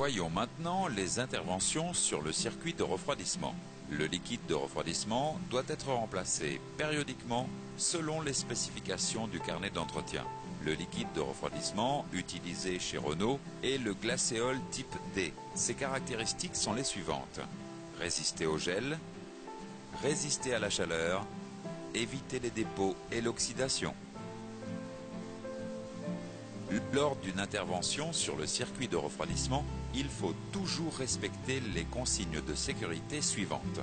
Voyons maintenant les interventions sur le circuit de refroidissement. Le liquide de refroidissement doit être remplacé périodiquement selon les spécifications du carnet d'entretien. Le liquide de refroidissement utilisé chez Renault est le Glacéol type D. Ses caractéristiques sont les suivantes: résister au gel, résister à la chaleur, éviter les dépôts et l'oxydation. Lors d'une intervention sur le circuit de refroidissement, il faut toujours respecter les consignes de sécurité suivantes.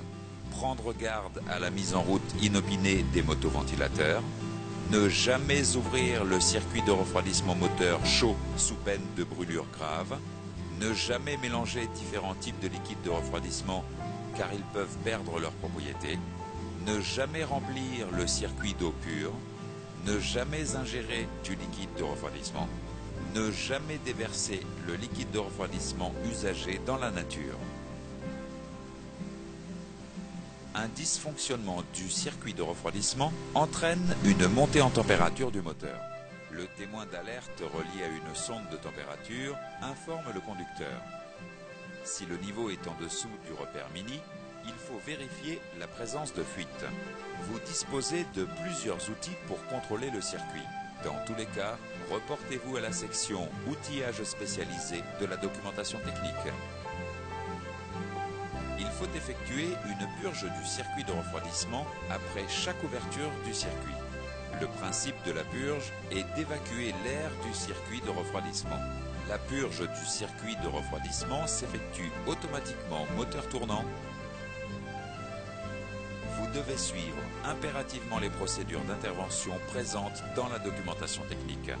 Prendre garde à la mise en route inopinée des motoventilateurs. Ne jamais ouvrir le circuit de refroidissement moteur chaud sous peine de brûlure grave. Ne jamais mélanger différents types de liquides de refroidissement car ils peuvent perdre leurs propriétés. Ne jamais remplir le circuit d'eau pure. Ne jamais ingérer du liquide de refroidissement. Ne jamais déverser le liquide de refroidissement usagé dans la nature. Un dysfonctionnement du circuit de refroidissement entraîne une montée en température du moteur. Le témoin d'alerte relié à une sonde de température informe le conducteur. Si le niveau est en dessous du repère mini, il faut vérifier la présence de fuite. Vous disposez de plusieurs outils pour contrôler le circuit. Dans tous les cas, reportez-vous à la section outillage spécialisé de la documentation technique. Il faut effectuer une purge du circuit de refroidissement après chaque ouverture du circuit. Le principe de la purge est d'évacuer l'air du circuit de refroidissement. La purge du circuit de refroidissement s'effectue automatiquement moteur tournant. Vous devez suivre impérativement les procédures d'intervention présentes dans la documentation technique.